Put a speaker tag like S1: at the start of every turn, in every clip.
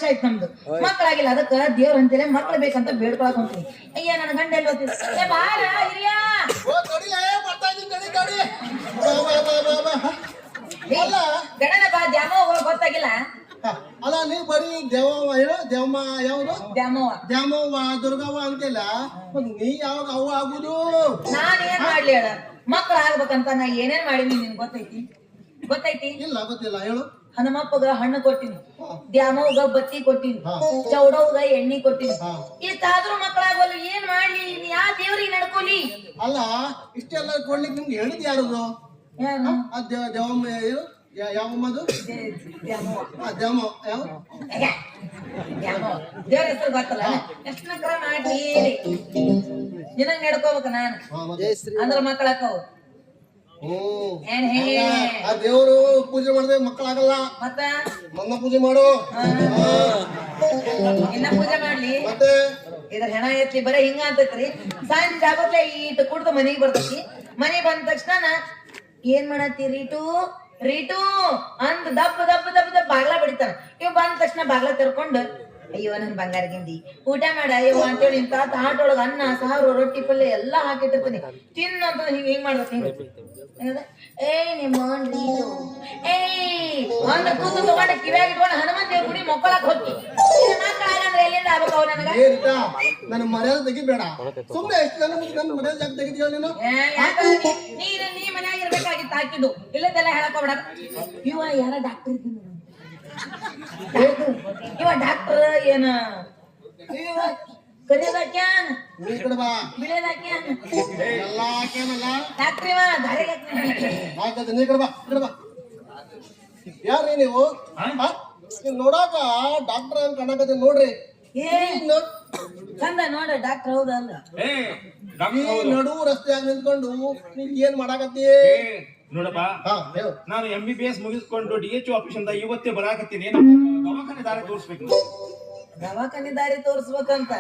S1: ಆಯ್ತು ನಮ್ದು ಮಕ್ಕಳಾಗಿಲ್ಲ. ಅದಕ್ಕ ದೇವ್ರ ಅಂತೇಳಿ ಮಕ್ಳು ಬೇಕಂತ ಬೇಡ್ಕೊಳಕ್ ಹೊಂತೀನಿ. ಅಯ್ಯ ನನ್ನ ಗಂಡ ಎಲ್ಲಿ ಹೋಗ್ತೀನಿ? ಏ ಬಾರ ಹಿರಿಯ ಗಣನ ಬಾ ದ್ಯಾಮ ಗೊತ್ತಾಗಿಲ್ಲ.
S2: ಅಲ್ಲ ನೀ ಬರೀ ದೇವಮ್ಮ ಹೇಳು ದೇವಮ್ಮ ಯಾವ್ದು
S1: ದ್ಯಾಮವ್ವ
S2: ದ್ಯಾಮವ್ವ ದುರ್ಗವ್ವ ಅಂತಿಲ್ಲ. ನೀ ಯಾವಾಗ ಅವ್ವ ಆಗುದು?
S1: ನಾನ್ ಏನ್ ಮಾಡ್ಲಿ ಹೇಳ, ಮಕ್ಳು ಆಗ್ಬೇಕಂತ ನಾ ಏನೇನ್ ಮಾಡೀನಿ ನಿನ್ ಗೊತ್ತೈತಿ?
S2: ಇಲ್ಲ ಗೊತ್ತಿಲ್ಲ ಹೇಳು.
S1: ಹನುಮಪ್ಪಗ ಹಣ್ಣು ಕೊಟ್ಟಿನಿ, ದ್ಯಾಮವ್ಗ ಬತ್ತಿ ಕೊಟ್ಟಿನಿ, ಚೌಡವ್ಗ ಎಣ್ಣಿ ಕೊಟ್ಟಿನಿ. ಇಷ್ಟಾದ್ರೂ ಮಕ್ಕಳಾಗಲ್ಲ, ಏನ್ ಮಾಡ್ಲಿ? ಯಾವ ದೇವ್ರಿಗೆ ನಡ್ಕೊಲಿ?
S2: ಅಲ್ಲ ಇಷ್ಟೆಲ್ಲ ಕೊಡ್ಲಿಕ್ಕೆ ನಿಮ್ಗೆ ಹೇಳಿದ್ ಯಾರದು? ದೇವಮ್ಮ ಯಾವಮ್ಮದು? ದ್ಯಾಮ ಯಾವ
S1: ದೇವ್ರ ಹೆಸರು ಗೊತ್ತಲ್ಲ. ಎಷ್ಟು ಕ್ರ ಮಾಡ್ಲಿ ನಿನಗ್ ನಡ್ಕೋಬೇಕ ನಾನು ಅಂದ್ರ ಮಕ್ಕಳಾಕವು.
S2: ಆ ದೇವ್ರು ಪೂಜೆ ಮಾಡಿದ್ರೆ ಮಕ್ಕಳಾಗಲ್ಲ.
S1: ಮತ್ತ
S2: ನನ್ನ ಪೂಜೆ ಮಾಡು.
S1: ಇನ್ನ ಪೂಜೆ ಮಾಡ್ಲಿ
S2: ಮತ್ತೆ
S1: ಇದ್ರ ಹೆಣ ಎತ್ಲಿ ಬರೀ ಹಿಂಗ ಅಂತೈತ್ರಿ. ಸಾಯಂಕಾಲ ಜಾಗತ್ಲೆ ಈಟ್ ಕುಡ್ದು ಮನೆಗೆ ಬರ್ತೈತಿ. ಮನೆಗೆ ಬಂದ ತಕ್ಷಣ ಏನ್ ಮಾಡತ್ತಿ ರೀಟು ಅಂದ್ ದಬ್ಬ ದಬ್ಬ ದಬ್ಬ ದಬ್ಬ ಬಾಗ್ಲ ಬಡಿತಾನ. ಇವ್ ಬಂದ ತಕ್ಷಣ ಬಾಗ್ಲ ತೆರ್ಕೊಂಡು ಅಯ್ಯೋ ನನ್ ಬಂಗಾರ ಗಿಂಡಿ ಊಟ ಮಾಡ ಅಯ್ಯೋ ಅಂತೇಳಿ ಇಂತ ತಾಟೊಳಗ ಅನ್ನ ಸಾರು ರೊಟ್ಟಿ ಪಲ್ಯ ಎಲ್ಲಾ ಹಾಕಿಟ್ಟಿರ್ತೀನಿ. ತಿನ್ನು ಅಂತ ಹಿಂಗ್ ಮಾಡ್ಬೇಕು. ಏಯ್ ನಿಮ್ಮ ಅಂದ್ರ ಕೂತು ತಗೊಂಡ ಕಿವ್ಯಾಗ ಇಟ್ಕೊಂಡು ಹನುಮಂತ ದೇವ್ರ ಗುಡಿ ಮೊಕ್ಕಳಕ್ ಹೋಗಿ ಮಕ್ಕಳಾಗಂದ್ರೆ ಎಲ್ಲಿಂದ ಆಗ್ಬೇಕು ಅವ್ ನನಗ?
S2: ನನ್ನ ಮರ್ಯಾದೆ ತೆಗಿಬೇಡ ಸುಮ್ನೆ. ಎಷ್ಟು ನನ್ನ ಮರ್ಯಾದೆ ಜಾಗ ತೆಗಿತೀಯ ನೀನು?
S1: ನೀ ಮನ್ಯಾಗ ಇರ್ಬೇಕಾಗಿತ್ತು ಹಾಕಿದ್ದು. ಇಲ್ಲದೆಲ್ಲ ಹೇಳಕ್ ಹೋಗ್ಬೇಡ. ಇವ ಯಾರ ಡಾಕ್ಟರ್ ಇವ ಡಾಕ್ಟರ್ ಏನ ಕರಿಯದಾಕ್ಯಾನ್ ಬಿಳಿಯದಾಕ್ಯಾನ್ ಡಾಕ್ಟರ್ ಇವ ದಾರಿಗೆ
S2: ಯಾರ್ರಿ ನೀವು? ನೋಡಾಕ ಡಾಕ್ಟರ್ ಅಂತ ಕಾಣಕತ್ತೀನಿ ನೋಡ್ರಿ.
S1: ಚಂದ ನೋಡ ಡಾಕ್ಟರ್ ಹೌದಲ್ಲ.
S2: ನಡುವು ರಸ್ತೆಯಾಗ ನಿಂತ್ಕೊಂಡು ನೀವ್ ಏನ್ ಮಾಡಾಕತ್ತಿ?
S3: ನೋಡಪ್ಪ, ನಾನು MBBS ಮುಗಿಸ್ಕೊಂಡು DHO ಆಫೀಸ್ ಅಂತ ಇವತ್ತೇ ಬರಾಕತ್ತೀನಿ. ದವಾಖಾನೆ ದಾರಿ ತೋರಿಸ್ಬೇಕು.
S1: ದವಾಖಾನೆ ದಾರಿ ತೋರಿಸ್ಬೇಕಂತ?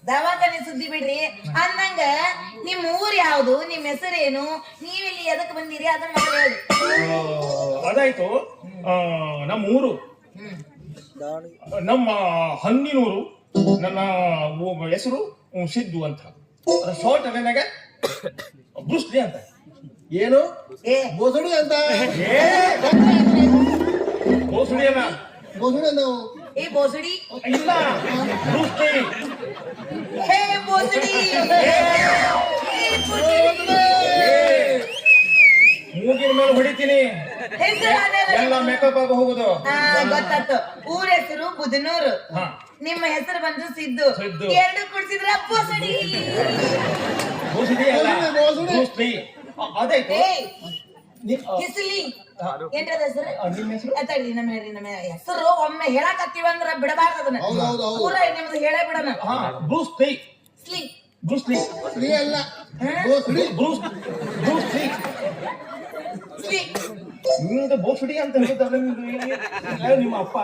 S1: ದವಾಖಾನೆ ಸುದ್ದಿ ಬಿಡ್ರಿ. ಅಂದಂಗ ನಿಮ್ ಊರ್ ಯಾವ್ದು, ನಿಮ್ ಹೆಸರೇನು, ನೀವಿಲ್ಲಿ ಎದಕ್ ಬಂದಿರಿ ಅದನ್ನ ಹೇಳಿ.
S3: ಅದಾಯ್ತು. ನಮ್ಮ ಊರು ನಮ್ಮ ಹಂದಿನೂರು. ನನ್ನ ಹೆಸರು ಸಿದ್ದು ಅಂತ. ಶಾರ್ಟ್ ನನಗೆ ಬ್ರೂಸ್ಲಿ ಅಂತ.
S2: ಏನು ಬೋಸುಡಿ ಅಂತ?
S3: ಬೋಸುಡಿ ಅಲ್ಲ,
S2: ಬೋಸುಡಿ ನಾವು
S1: ಏ ಬೋಸಡಿ
S3: ಇಲ್ಲ ಬ್ರೂಸ್ಲಿ.
S1: ಹೇ ಬೋಸಡಿ
S3: ಮೂಗಿನ ಮೇಲೆ ಹೊಡಿತೀನಿ. ಎಲ್ಲ ಮೇಕಪ್ ಆಗಿ ಹೋಗುದು.
S1: ಗೊತ್ತಾಯ್ತು. ಊರ ಹೆಸರು ಬುದನೂರು, ನಿಮ್ಮ ಹೆಸರು ಬಂದು ಸಿದ್ದು. ಎರಡು ಕುಡ್ಸಿದ್ರ ಬೋಸಡಿ.
S3: ಬ್ರೂಸ್ಲಿ ಅದಾಯ್ತು.
S1: ಕಿಸ್ಲಿ ಏನ್ರದ ಹೆಸರು? ಅತಡಿ ನಮ್ಮ ಹೆಸರು ಒಮ್ಮೆ ಹೇಳಕತ್ತೀವಂದ್ರ ಬಿಡಬಾರ್ದು ಅದನ್ನ. ಪೂರ ನಿಮ್ದು ಹೇಳೇ ಬಿಡೋಣ.
S3: ಬ್ರೂಸ್ಲಿ
S1: ಸ್ಲಿ
S3: ಬ್ರೂಸ್ಲಿ
S2: ಸ್ಲಿ ಅಲ್ಲ
S3: ಬ್ರೂಸ್ಲಿ.
S1: ಸ್ಲಿ
S3: ನಿಮ್ದು ಬೋಸುಡಿ ಅಂತ ಹೇಳ್ತಾರೆ ನಿಮ್ಮ ಅಪ್ಪ.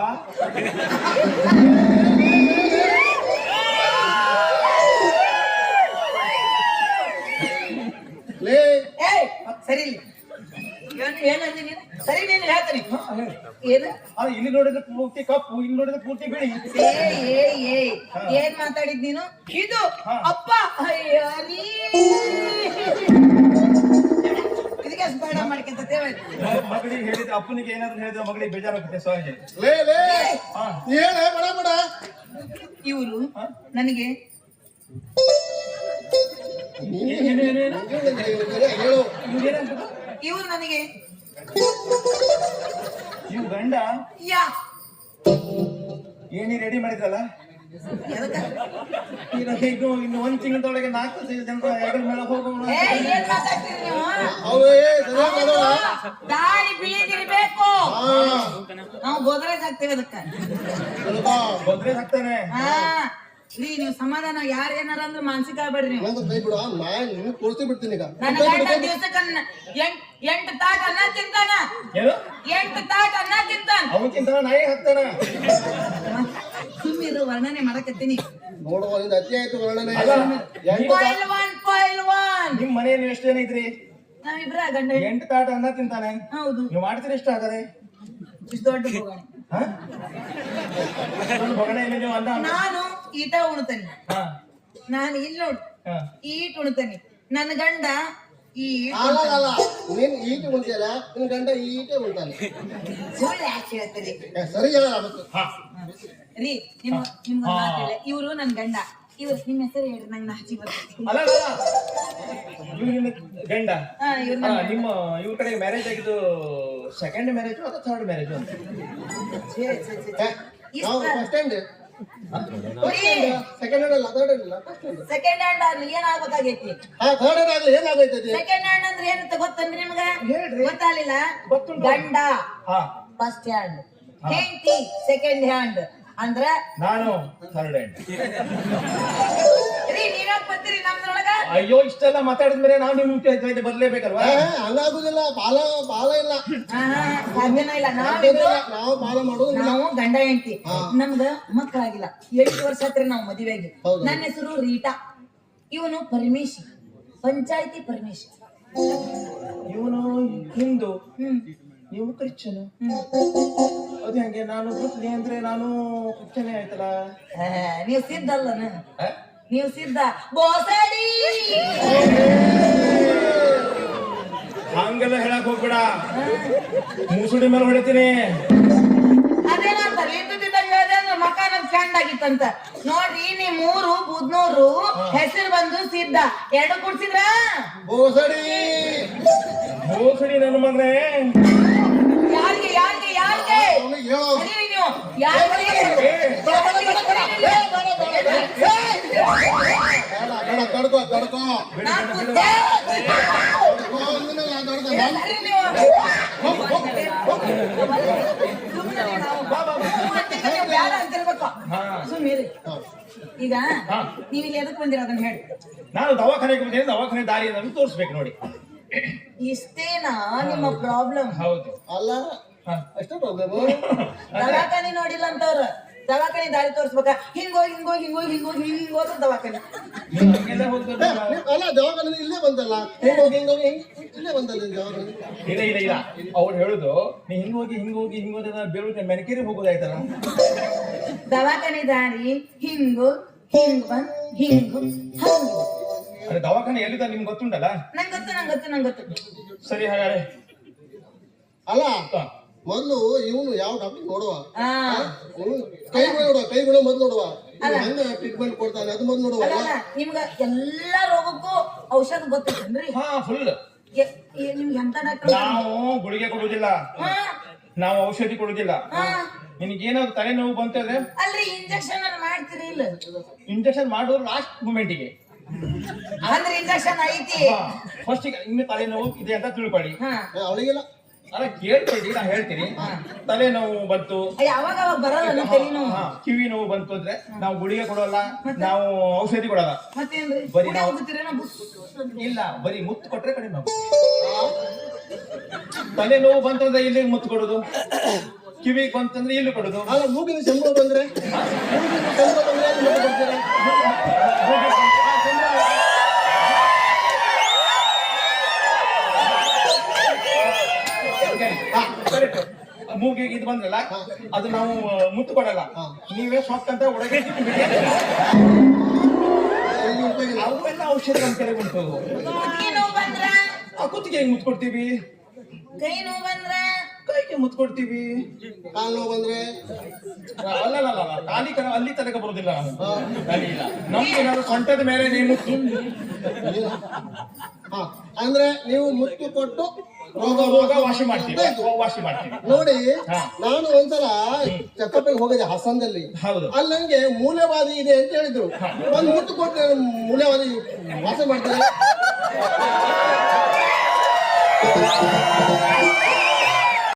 S1: ಸರಿ ಸರಿ ನೀನು ಹೇಳ್ತೀನಿ. ಏನು
S3: ಇಲ್ಲಿ ನೋಡಿದ್ರೆ ಪೂರ್ತಿ ಕಪ್ಪು, ಇಲ್ಲಿ ನೋಡಿದ್ರೆ ಪೂರ್ತಿ ಬಿಳಿ.
S1: ಏನ್ ಮಾತಾಡಿದ್ ನೀನು? ಇದು ಅಪ್ಪ ಇದಕ್ಕೆ ಬೇಡ ಮಾಡ್ಕೊಂತೇವೆ.
S3: ಮಗಳಿಗೆ ಹೇಳಿದ್ರೆ ಅಪ್ಪನಿಗೆ ಏನಾದ್ರು ಹೇಳಿದ್ರೆ ಮಗಳಿಗೆ ಬೇಜಾರಾಗುತ್ತೆ. ಸಹಜ.
S1: ಇವರು ನನಗೆ ಇವ್ರು ನನಗೆ
S3: ಇವ್ ಗಂಡ
S1: ಯಾ
S3: ಏನಿ ರೆಡಿ ಮಾಡಿದ್ರಲ್ಲ. ಇನ್ನು ಒಂದ್ ತಿಂಗಳೊಳಗೆ 4 ಜನ ಹೆಗಲ ಮೇಲೆ ಹೋಗೋಣ.
S1: ದಾರಿ ಬೀಳಿದಿರ್ಬೇಕು. ನಾವು ಗೋದ್ರೇಜ್ ಹಾಕ್ತೇವೆ ಅದಕ್ಕೆ.
S3: ಗೋದ್ರೇಜ್ ಹಾಕ್ತಾನೆ.
S1: ನೀವು ಸಮಾಧಾನ ಯಾರ ಏನಾರ ಅಂದ್ರೆ ಮಾನಸಿಕ ಆಗ್ಬೇಡ್ರಿ ನೀವು.
S2: ನಾನು ತೋರಿಸಿ ಬಿಡ್ತೀನಿ ಈಗ.
S1: ನನ್ನ ಗಂಡ ದಿವಸಕ್ಕೆ 8 ತಾಟ ಅನ್ನ ತಿಂತಾನ. 8 ತಾಟ ಅನ್ನ ತಿಂತಾನ.
S3: ಅವಕ್ಕಿಂತ ನಾಯಿ ಹಾಕ್ತಾನ.
S1: ಸುಮ್ಮಿರು, ವರ್ಣನೆ ಮಾಡಕತ್ತೀನಿ.
S2: ನೋಡುವ ಅತಿ ಆಯ್ತು ವರ್ಣನೆ.
S1: ಪೈಲ್ವಾನ್
S3: ನಿಮ್ ಮನೆಯಲ್ಲಿ ಎಷ್ಟು ಜನ ಇದ್ರಿ?
S1: ನಾವಿಬ್ರ ಗಂಡ
S3: 8 ತಾಟ ಅನ್ನ ತಿಂತಾನೆ.
S1: ಹೌದು.
S3: ನೀವು ಮಾಡ್ತೀರಿ ಎಷ್ಟು ಆಗದೆ?
S1: ಇಷ್ಟು ದೊಡ್ಡ ಹೋಗೋಣ.
S3: ಹಾ? ನನ್ನ ಮಗನೇ ಇಲ್ಲಿ ನೀವು ಅಂದ
S1: ನಾನು ಈಟ ಉಣ್ತೇನೆ,
S3: ಹಾ
S1: ನಾನು ಇಲ್ಲಿ ನೋಡು
S3: ಹಾ
S1: ಈಟ್ ಉಣ್ತೇನೆ, ನನ್ನ ಗಂಡ ಈ
S2: ಅಲ್ಲ ನೀನ್ ಈಟೆ ಉಂಟಿಯಲ್ಲ ನಿನ್ ಗಂಡ ಈಟೆ ಉಂಟಾನೆ.
S1: ಸುಳ್ಳು ಯಾಕೆ ಹೇಳ್ತೀರಿ
S2: ಸರಿ ಹೇಳ ಮತ್ತು
S3: ಹಾ
S1: ರೀ? ನಿಮ್ಗೆ ಇವ್ರು ನನ್ ಗಂಡ, ಇವ್ರು ನಿಮ್ಮ ಹೆಸರು ಹೇಳ್ರಿ, ನಂಗೆ ನಾಚಿ ಬರ್ತೈತಿ.
S3: ಅಲ್ಲ ಇವ್ ನಿನ್ನ ಗಂಡ
S1: ಹಾ, ಇವ್ರು
S3: ಅಲ್ಲ, ನಿಮ್ಮ ಇವ್ರ ಕಡೆ ಮ್ಯಾರೇಜ್ ಆಗಿದ್ದು ಸೆಕೆಂಡ್ ಮ್ಯಾರೇಜ್ ಅಥವಾ ಥರ್ಡ್ ಮ್ಯಾರೇಜ್ ಅಂತ
S2: ನಾವು ಫಸ್ಟ್ ಸ್ಟ್ಯಾಂಡ್ ಸೆಕೆಂಡ್ ಹ್ಯಾಂಡ್ ಅಲ್ಲ ಥರ್ಡ್ ಹ್ಯಾಂಡ್ ಅಲ್ಲ ಫಸ್ಟ್ ಸ್ಟ್ಯಾಂಡ್.
S1: ಸೆಕೆಂಡ್ ಹ್ಯಾಂಡ್ ಅಲ್ಲಿ ಏನ್ ಆಗ್ಬೇಕಾಗೈತಿ?
S2: ಹಾ ಥರ್ಡ್ ಹ್ಯಾಂಡ್ ಆಗ್ಲಿ ಏನಾಗೈತೈತಿ?
S1: ಸೆಕೆಂಡ್ ಹ್ಯಾಂಡ್ ಅಂದ್ರೆ ಏನಂತ ಗೊತ್ತಂದ್ರಿ ನಿಮ್ಗ?
S3: ಹೇಳ್ರಿ.
S1: ಗೊತ್ತಾಗ್ಲಿಲ್ಲ?
S3: ಗೊತ್ತುಂಟು.
S1: ಗಂಡ
S3: ಹಾ
S1: ಫಸ್ಟ್ ಹ್ಯಾಂಡ್, ಹೆಂಡತಿ ಸೆಕೆಂಡ್ ಹ್ಯಾಂಡ್ ಅಂದ್ರ
S3: ನಾನು ಥರ್ಡ್ ಹ್ಯಾಂಡ್.
S1: ರೀ ನೀವ್ಯಾಕ್ ಬರ್ತೀರಿ ನಮ್ದ್ರೊಳಗ?
S3: ಅಯ್ಯೋ ಇಷ್ಟೆಲ್ಲ ಮಾತಾಡಿದ್ಮೇಲೆ ನಾವು ನಿಮ್ ಜೊತೆ ಬರ್ಲೇಬೇಕಲ್ವಾ?
S2: ಹಂಗಾಗುದಿಲ್ಲ, ಬಾಲ ಇಲ್ಲ,
S1: ಸಾಧ್ಯನ ಇಲ್ಲ. ನಾವಿಬ್ರು
S2: ನಾವು ಬಾಲ ಮಾಡೋದು.
S1: ನಾವು ಗಂಡ ಹೆಂಡತಿ, ನಮ್ಗ ಮಕ್ಕಳಾಗಿಲ್ಲ, 8 ವರ್ಷ ಹತ್ರ ನಾವು ಮದುವೆಯಾಗಿ.
S2: ಹೌದು.
S1: ನನ್ನ ಹೆಸರು ರೀಟಾ, ಇವನು ಪರಮೇಶ್, ಪಂಚಾಯತಿ ಪರಮೇಶ್.
S3: ಇವನು ಹಿಂದೂ,
S1: ಹ್ಮ್
S3: ನೀವು ಕ್ರಿಶ್ಚಿಯನ್. ಅದು ಹೆಂಗೆ? ನಾನು ಮುಸ್ಲಿಂ ಅಂದ್ರೆ ನಾನು ಕ್ರಿಶ್ಚಿಯನ್ ಆಯ್ತಲ್ಲ.
S1: ನೀವು ಸಿದ್ಧ ಅಲ್ಲನ?
S3: ಆ?
S1: ನೀವು ಸಿದ್ಧ ಬೋಸಡಿ.
S3: ಹಂಗೆಲ್ಲ ಹೇಳಕ್ ಹೋಗ್ಬೇಡ, ಮುಸುಡಿ ಮೇಲೆ ಹೊಡಿತೀನಿ.
S1: ಅದೇನಂತಾರೆ ಇದ್ದಿದ್ದಂಗ ಮಕ ನಮ್ ಫ್ರೆಂಡ್ ಆಗಿತ್ತಂತ ನೋಡ್ರಿ. ನಿಮ್ಮೂರು ಬುದ್ನೂರು, ಹೆಸರು ಬಂದು ಸಿದ್ಧ, ಎರಡು ಕುಡ್ಸಿದ್ರ?
S2: ಬೋಸಡಿ
S3: ಮುಸುಡಿ ನನ್ನ ಮಗನೇ.
S1: ಯಾರಿಗೆ ಯಾರಿಗೆ ಯಾರಿಗೆ
S2: ಅವ್ನಿಗೆ ಹೇಳೋ.
S1: ಅದೇ ನೀವು ಯಾರಿಗೆ?
S2: ಬೇಡ ತಡ್ಕೋ
S1: ನಾನ್ ಬುದ್ಧಿ. ಸರಿ ನೀವು. ಸುಮ್ನೆ ನಾವು ನೀವು ಬ್ಯಾಡ ಅಂತಿರ್ಬೇಕು. ಸುಮ್ಮನಿರಿ. ಈಗ ನೀವು ಇಲ್ಲಿ ಎದಕ್ ಬಂದಿರ ಅದನ್ನ ಹೇಳಿ.
S3: ನಾನು ದವಾಖಾನೆಗೆ ಬಂದಿದ್ದೀನಿ, ದವಾಖಾನೆ ದಾರಿ ಅದನ್ನು ತೋರಿಸ್ಬೇಕು ನೋಡಿ.
S1: ಇಷ್ಟೇನಾ ನಿಮ್ಮ ಪ್ರಾಬ್ಲಮ್?
S3: ಹೌದು.
S2: ಅಲ್ಲ ಅಷ್ಟೇ ಪ್ರಾಬ್ಲಮ್.
S1: ದವಾಖಾನೆ ನೋಡಿಲ್ಲ ಅಂತವ್ರು ದವಾಖಾನೆ ದಾರಿ ತೋರಿಸ್ಬೇಕ. ಹಿಂಗೋಗಿ ದವಾಖಾನೆ.
S3: ನೀವು ಹಂಗೆಲ್ಲ ಹೋಗ್ಬೇಕು.
S2: ಅಲ್ಲ ದವಾಖಾನೆ ಇಲ್ಲೇ ಬಂದಲ್ಲ, ಹಿಂಗೋಗಿ ಇಲ್ಲೇ ಬಂದಲ್ಲ ದವಾಖಾನೆ.
S3: ಇಲ್ಲ ಅವ್ರು ಹೇಳುದು ನೀ ಹಿಂಗೋಗಿ ಬೇರೆ ಮೆನಕೇರಿ ಹೋಗೋದಾಯ್ತಲ್ಲ.
S1: ದವಾಖಾನೆ ದಾರಿ ಹಿಂಗು ಬಂದ್ ಹಿಂಗು ಹಂಗು.
S3: ಅದೇ ದವಾಖಾನೆ ಎಲ್ಲಿದ ನಿಮ್ಗೆ ಗೊತ್ತುಂಟಲ್ಲ?
S1: ನಂಗೆ ಗೊತ್ತು.
S3: ಸರಿ ಹಾಗಾದ್ರೆ
S2: ಅಲ್ಲ ಮೊದ್ಲು ಇವನು ಯಾವ ಡಾಕ್ಟರ್ ನೋಡುವ,
S1: ಆ
S2: ಕೈಗಳು ಮೊದ್ಲು ನೋಡುವ, ಹೆಂಗ ಟ್ರೀಟ್ಮೆಂಟ್ ಕೊಡ್ತಾನೆ ಅದು ಮೊದ್ಲು ನೋಡುವ.
S1: ಅಲ್ಲ ನಿಮ್ಗ ಎಲ್ಲಾ ರೋಗಕ್ಕೂ ಔಷಧ ಗೊತ್ತೈತೇನ್ರಿ?
S3: ಹಾ ಫುಲ್.
S1: ನಿಮ್ಗೆ ಎಂತ ಡಾಕ್ಟರ್?
S3: ನಾವು ಗುಳಿಗೆ ಕೊಡುದಿಲ್ಲ, ನಾವು ಔಷಧಿ ಕೊಡುದಿಲ್ಲ. ನಿನಗೇನಾದ್ರು ತಲೆನೋವು ಬಂತಂದ್ರೆ
S1: ಅಲ್ರಿ ಇಂಜೆಕ್ಷನ್ ಮಾಡ್ತೀರಿ ಇಲ್ಲ?
S3: ಇಂಜೆಕ್ಷನ್ ಮಾಡೋರು ಲಾಸ್ಟ್ ಮೂಮೆಂಟಿಗೆ.
S1: ಅಂದ್ರೆ ಇಂಜೆಕ್ಷನ್ ಐತಿ.
S3: ಫಸ್ಟ್ ಇನ್ನು ತಲೆನೋವು ಇದೆ ಅಂತ ತಿಳ್ಕೊಳ್ಳಿ.
S2: ಅವಳಿಗೆಲ್ಲ
S3: ಅಲ್ಲ ಕೇಳ್ಕೊಳ್ಳಿ, ನಾ ಹೇಳ್ತೀನಿ. ತಲೆನೋವು ಬಂತು,
S1: ಯಾವಾಗ ಬರಲ್ಲ ತಲೆನೋವು,
S3: ಕಿವಿ ನೋವು ಬಂತು ಅಂದ್ರೆ ನಾವು ಗುಳಿಗೆ ಕೊಡೋಲ್ಲ, ನಾವು ಔಷಧಿ ಕೊಡಲ್ಲ.
S1: ಮತ್ತೇನ್ರಿ?
S3: ಬರೀ ನಾವು ಇಲ್ಲ, ಬರೀ ಮುತ್ತು ಕೊಟ್ರೆ ಕಡಿಮೆ ಆಗುತ್ತೆ. ತಲೆನೋವು ಬಂತಂದ್ರೆ ಇಲ್ಲಿ ಮುತ್ತು ಕೊಡುದು, ಕಿವಿಗೆ ಬಂತಂದ್ರೆ ಇಲ್ಲಿ ಕೊಡುದು.
S2: ಅಲ್ಲ ಮೂಗಿನ ಸಂಬಳ ಬಂದ್ರೆ
S3: ಮೂಗಿಗೆ ಇದು ಬಂದ್ರಲ್ಲ ಅದು ನಾವು ಮುತ್ತು ಕೊಡಲ್ಲ, ನೀವೇ ಸಾಫ್ಟ್ ಅಂತ ಒಳಗೆ ಅವೆಲ್ಲ ಔಷಧ ನಮ್ ಕಡೆ ಉಂಟು.
S1: ಕುತ್ತಿಗೆ ನೋವು ಬಂದ್ರ?
S3: ಆ ಕುತ್ತಿಗೆ ಹೆಂಗ್ ಮುತ್ತು ಕೊಡ್ತೀವಿ?
S1: ಕೈ ನೋವು ಬಂದ್ರ?
S3: ಕೈಗೆ ಮುತ್ತು ಕೊಡ್ತೀವಿ.
S2: ಕಾಲು ನೋವು ಬಂದ್ರೆ?
S3: ಅಲ್ಲ ಖಾಲಿ ಅಲ್ಲಿ ತನಕ ಬರುದಿಲ್ಲ. ಖಾಲಿ ಇಲ್ಲ, ನಮ್ಗೆ ಏನಾದ್ರು ಸೊಂಟದ ಮೇಲೆ ನೀವು ಮುತ್ತು.
S2: ಅಂದ್ರೆ ನೀವು ಮುತ್ತು ಕೊಟ್ಟು
S3: ರೋಗ ವಾಸಿ ಮಾಡ್ತೀವಿ.
S2: ನೋಡಿ, ನಾನು ಒಂದ್ಸಲ ಚೆಕಪ್ ಹೋಗಿದ್ದೆ ಹಾಸನದಲ್ಲಿ.
S3: ಹೌದು.
S2: ಅಲ್ಲಿ ನಂಗೆ ಮೂಲೆವಾದಿ ಇದೆ ಅಂತ ಹೇಳಿದ್ರು. ಒಂದ್ ಮುತ್ತು ಕೊಟ್ಟು ಮೂಲೆವಾದಿ ವಾಸ ಮಾಡ್ತಾರೆ.